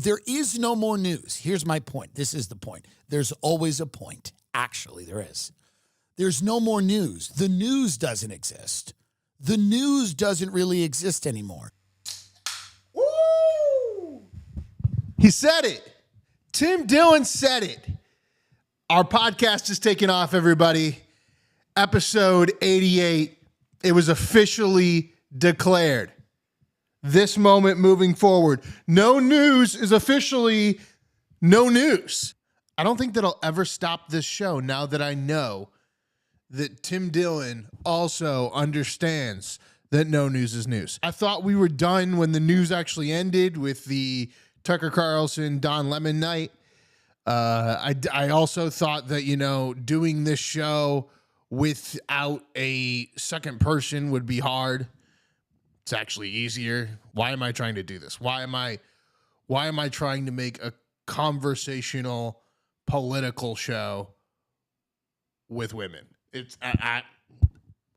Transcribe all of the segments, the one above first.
There is no more news. Here's my point. This is the point. There's always a point. Actually, there is. There's no more news. The news doesn't exist. The news doesn't really exist anymore. Woo! He said it. Tim Dillon said it. Our podcast is taking off, everybody. Episode 88. It was officially declared. This moment moving forward. No news is officially no news. I don't think that I'll ever stop this show now that I know that Tim Dillon also understands that no news is news. I thought we were done when the news actually ended with the Tucker Carlson, Don Lemon night. I also thought that, doing this show without a second person would be hard. It's actually easier. Why am I trying to do this? Why am I trying to make a conversational political show with women? It's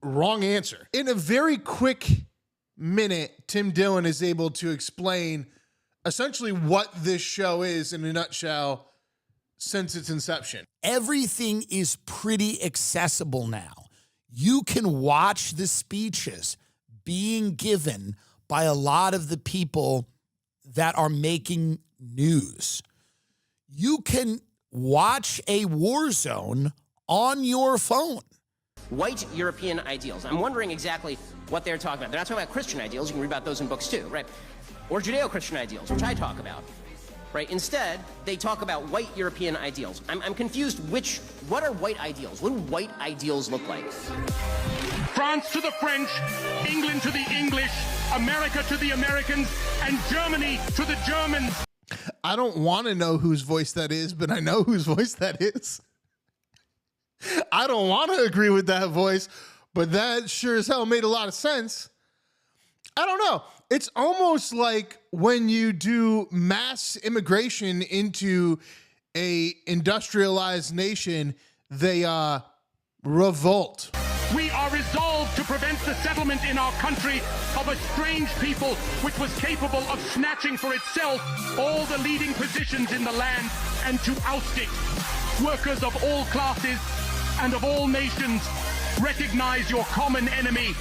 wrong answer. In a very quick minute, Tim Dillon is able to explain essentially what this show is in a nutshell since its inception. Everything is pretty accessible now. You can watch the speeches being given by a lot of the people that are making news. You can watch a war zone on your phone. White European ideals. I'm wondering exactly what they're talking about. They're not talking about Christian ideals. You can read about those in books too, right? Or Judeo-Christian ideals, which I talk about, right? Instead, they talk about white European ideals. I'm confused. What are white ideals? What do white ideals look like? France to the French, England to the English, America to the Americans, and Germany to the Germans. I don't want to know whose voice that is, but I know whose voice that is. I don't want to agree with that voice, but that sure as hell made a lot of sense. I don't know. It's almost like when you do mass immigration into a industrialized nation, they revolt. We are resolved to prevent the settlement in our country of a strange people which was capable of snatching for itself all the leading positions in the land and to oust it. Workers of all classes and of all nations, recognize your common enemy.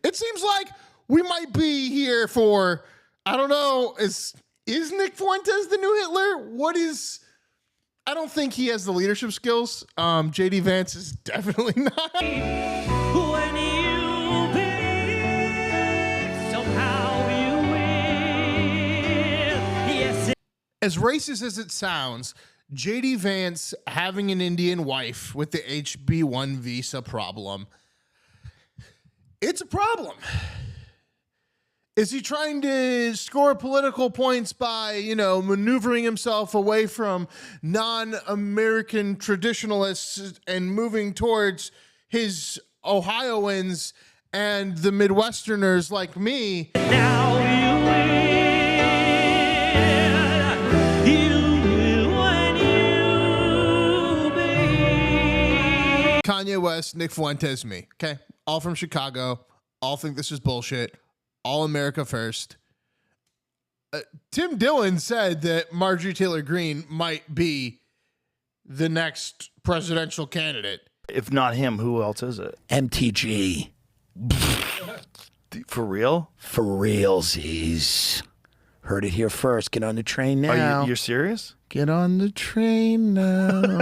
It seems like we might be here for, I don't know, is Nick Fuentes the new Hitler? I don't think he has the leadership skills. JD Vance is definitely not. When you believe, somehow you will. Yes. As racist as it sounds, JD Vance having an Indian wife with the HB1 visa problem, it's a problem. Is he trying to score political points by, maneuvering himself away from non-American traditionalists and moving towards his Ohioans and the Midwesterners like me? Now you will. Kanye West, Nick Fuentes, me. Okay, all from Chicago. All think this is bullshit. All America first. Tim Dillon said that Marjorie Taylor Greene might be the next presidential candidate. If not him, who else is it? MTG. For real? For realsies. Heard it here first. Get on the train now. You're serious? Get on the train now.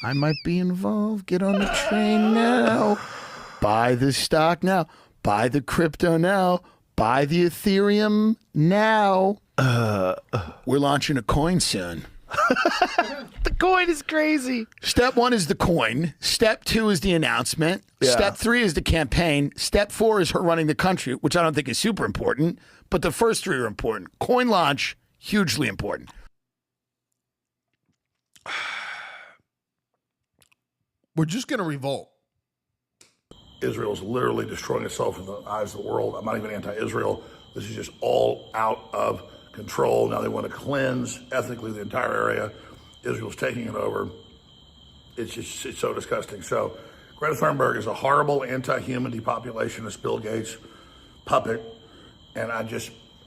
I might be involved. Get on the train now. Buy the stock now. Buy the crypto now. Buy the Ethereum now. We're launching a coin soon. The coin is crazy. Step 1 is the coin. Step 2 is the announcement. Yeah. Step 3 is the campaign. Step 4 is her running the country, which I don't think is super important, but the first 3 are important. Coin launch, hugely important. We're just going to revolt. Israel's literally destroying itself in the eyes of the world. I'm not even anti-Israel. This is just all out of control. Now they want to cleanse ethnically the entire area. Israel's taking it over. It's so disgusting. So Greta Thunberg is a horrible anti-human depopulationist Bill Gates puppet. And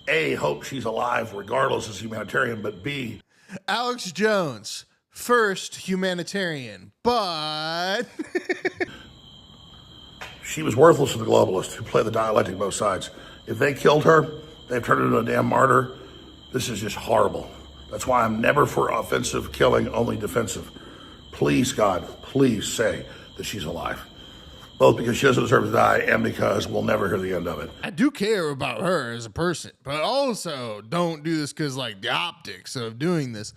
A, hope she's alive regardless as humanitarian, but B, Alex Jones, first humanitarian, but she was worthless to the globalists who play the dialectic both sides. If they killed her, they've turned her into a damn martyr. This is just horrible. That's why I'm never for offensive killing, only defensive. Please, God, please say that she's alive. Both because she doesn't deserve to die and because we'll never hear the end of it. I do care about her as a person, but also don't do this because, like, the optics of doing this.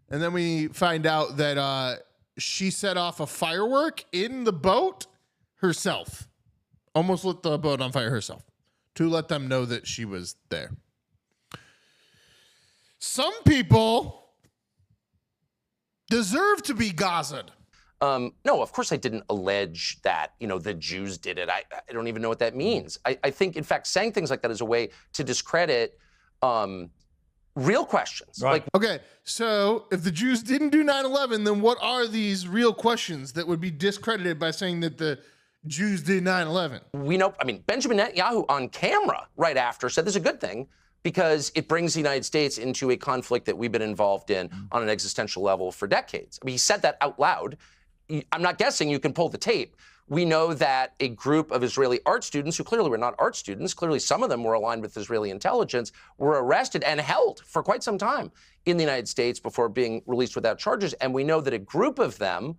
And then we find out that she set off a firework in the boat herself. Almost lit the boat on fire herself to let them know that she was there. Some people deserve to be Gaza'd. No, of course I didn't allege that, the Jews did it. I don't even know what that means. I think, in fact, saying things like that is a way to discredit real questions. Right. Okay, so if the Jews didn't do 9/11, then what are these real questions that would be discredited by saying that the Jews did 9/11? We know, Benjamin Netanyahu on camera right after said this is a good thing because it brings the United States into a conflict that we've been involved in on an existential level for decades. He said that out loud. I'm not guessing, you can pull the tape. We know that a group of Israeli art students, who clearly were not art students, clearly some of them were aligned with Israeli intelligence, were arrested and held for quite some time in the United States before being released without charges. And we know that a group of them,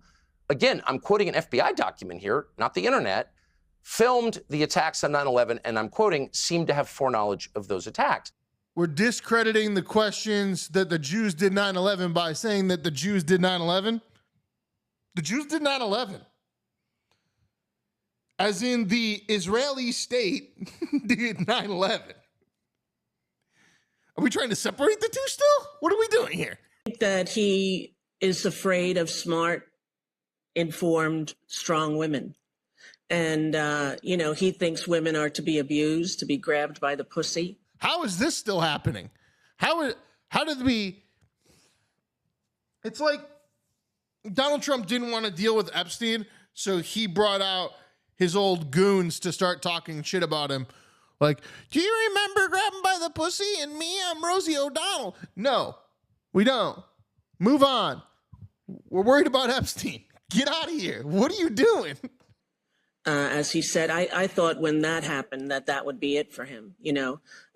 again, I'm quoting an FBI document here, not the internet, filmed the attacks on 9/11, and I'm quoting, seemed to have foreknowledge of those attacks. We're discrediting the questions that the Jews did 9/11 by saying that the Jews did 9/11. The Jews did 9/11. As in the Israeli state did 9/11. Are we trying to separate the two still? What are we doing here? That he is afraid of smart, informed, strong women. And, he thinks women are to be abused, to be grabbed by the pussy. How is this still happening? How did we... It's like Donald Trump didn't want to deal with Epstein, so he brought out his old goons to start talking shit about him. Like, do you remember grabbing by the pussy and me? I'm Rosie O'Donnell. No, we don't. Move on. We're worried about Epstein. Get out of here. What are you doing? As he said, I thought when that happened that would be it for him.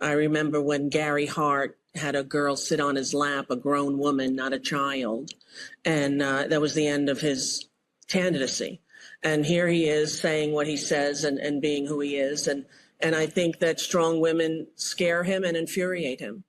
I remember when Gary Hart had a girl sit on his lap, a grown woman, not a child. And that was the end of his candidacy. And here he is saying what he says and being who he is. And I think that strong women scare him and infuriate him.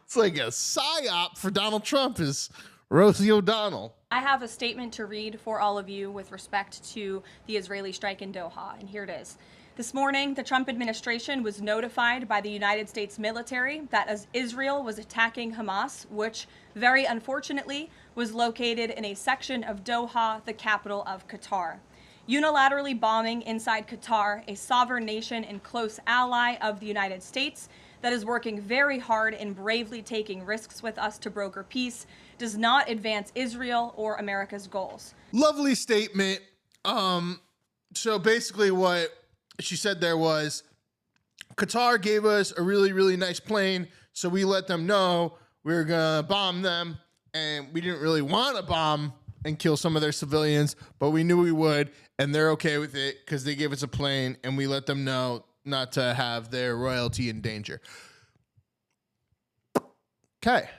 It's like a psyop for Donald Trump is Rosie O'Donnell. I have a statement to read for all of you with respect to the Israeli strike in Doha, and here it is. This morning, the Trump administration was notified by the United States military that as Israel was attacking Hamas, which very unfortunately was located in a section of Doha, the capital of Qatar. Unilaterally bombing inside Qatar, a sovereign nation and close ally of the United States that is working very hard and bravely taking risks with us to broker peace, does not advance Israel or America's goals. Lovely statement. So basically what she said there was Qatar gave us a really, really nice plane, so we let them know we were going to bomb them, and we didn't really want to bomb and kill some of their civilians, but we knew we would, and they're okay with it because they gave us a plane, and we let them know not to have their royalty in danger. Okay.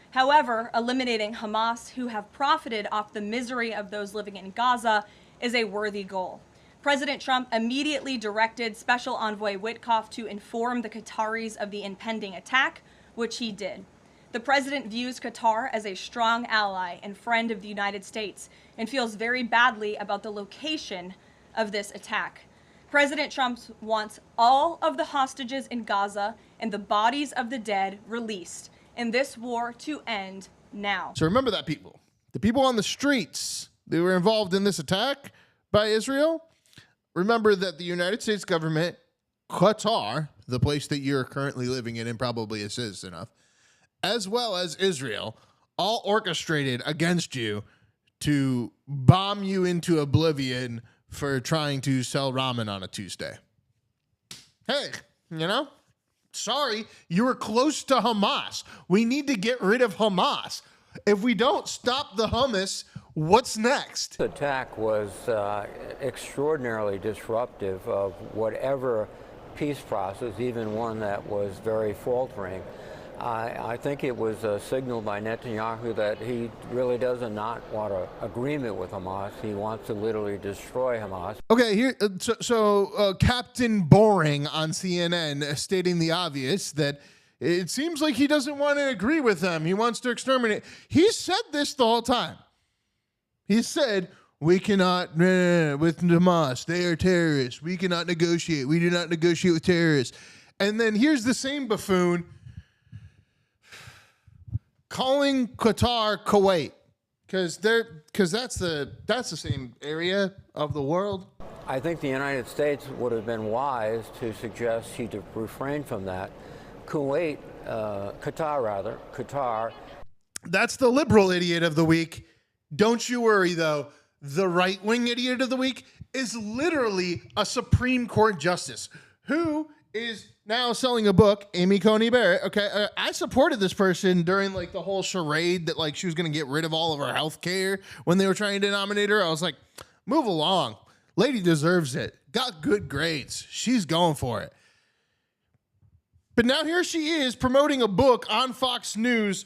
However, eliminating Hamas, who have profited off the misery of those living in Gaza, is a worthy goal. President Trump immediately directed Special Envoy Witkoff to inform the Qataris of the impending attack, which he did. The president views Qatar as a strong ally and friend of the United States and feels very badly about the location of this attack. President Trump wants all of the hostages in Gaza and the bodies of the dead released, and this war to end now. So remember that, people. The people on the streets that were involved in this attack by Israel, remember that the United States government, Qatar, the place that you're currently living in and probably a citizen of, as well as Israel, all orchestrated against you to bomb you into oblivion for trying to sell ramen on a Tuesday. Hey, sorry, you were close to Hamas. We need to get rid of Hamas. If we don't stop the hummus, what's next? The attack was extraordinarily disruptive of whatever peace process, even one that was very faltering. I think it was a signal by Netanyahu that he really does not want an agreement with Hamas. He wants to literally destroy Hamas. Okay, here, so Captain Boring on CNN stating the obvious that it seems like he doesn't want to agree with them. He wants to exterminate. He said this the whole time. He said, we cannot, with Hamas, they are terrorists. We cannot negotiate. We do not negotiate with terrorists. And then here's the same buffoon calling Qatar Kuwait, because that's the same area of the world. I think the United States would have been wise to suggest he to refrain from that. Qatar. That's the liberal idiot of the week. Don't you worry, though. The right-wing idiot of the week is literally a Supreme Court justice who is now selling a book, Amy Coney Barrett. Okay, I supported this person during like the whole charade that like she was going to get rid of all of her health care when they were trying to nominate her. I was like, move along. Lady deserves it. Got good grades. She's going for it. But now here she is promoting a book on Fox News.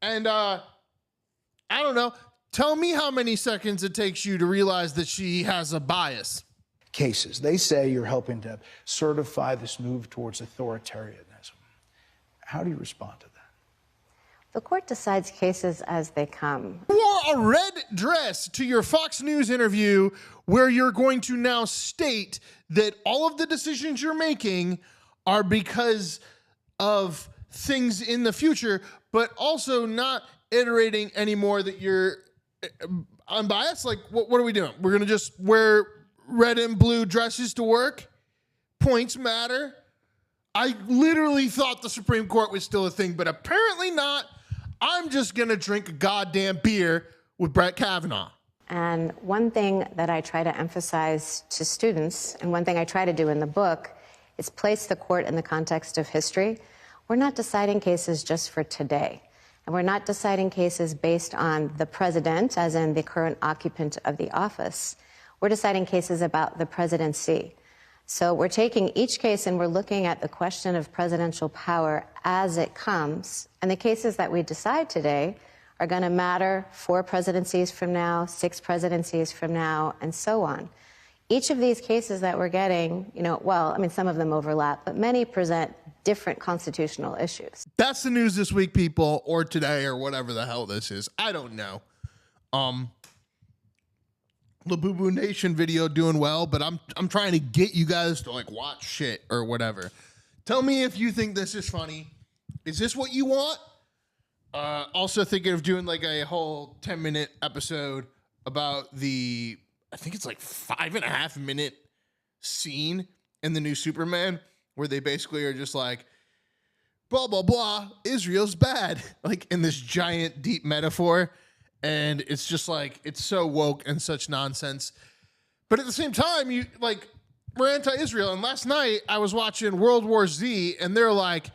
And I don't know. Tell me how many seconds it takes you to realize that she has a bias. Cases. They say you're helping to certify this move towards authoritarianism. How do you respond to that? The court decides cases as they come. You wore a red dress to your Fox News interview where you're going to now state that all of the decisions you're making are because of things in the future, but also not iterating anymore that you're unbiased. Like, what are we doing? We're going to just wear red and blue dresses to work? Points matter. I literally thought the Supreme Court was still a thing, but apparently not. I'm just going to drink a goddamn beer with Brett Kavanaugh. And one thing that I try to emphasize to students, and one thing I try to do in the book, is place the court in the context of history. We're not deciding cases just for today. And we're not deciding cases based on the president, as in the current occupant of the office. We're deciding cases about the presidency. So we're taking each case and we're looking at the question of presidential power as it comes. And the cases that we decide today are going to matter 4 presidencies from now, 6 presidencies from now, and so on. Each of these cases that we're getting, some of them overlap, but many present different constitutional issues. That's the news this week, people, or today, or whatever the hell this is. I don't know. The Boo Boo Nation video doing well, but I'm trying to get you guys to like watch shit or whatever. Tell me if you think this is funny. Is this what you want? Also thinking of doing like a whole 10-minute episode about the, I think it's like 5.5-minute scene in the new Superman where they basically are just like, blah, blah, blah, Israel's bad. Like in this giant deep metaphor. And it's just like, it's so woke and such nonsense. But at the same time, we're anti-Israel. And last night I was watching World War Z and they're like,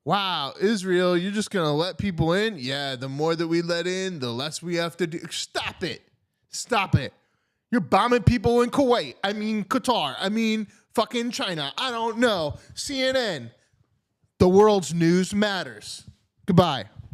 wow, Israel, you're just going to let people in? Yeah, the more that we let in, the less we have to do. Stop it. Stop it. You're bombing people in Kuwait. I mean, Qatar. I mean, fucking China. I don't know. CNN. The world's news matters. Goodbye.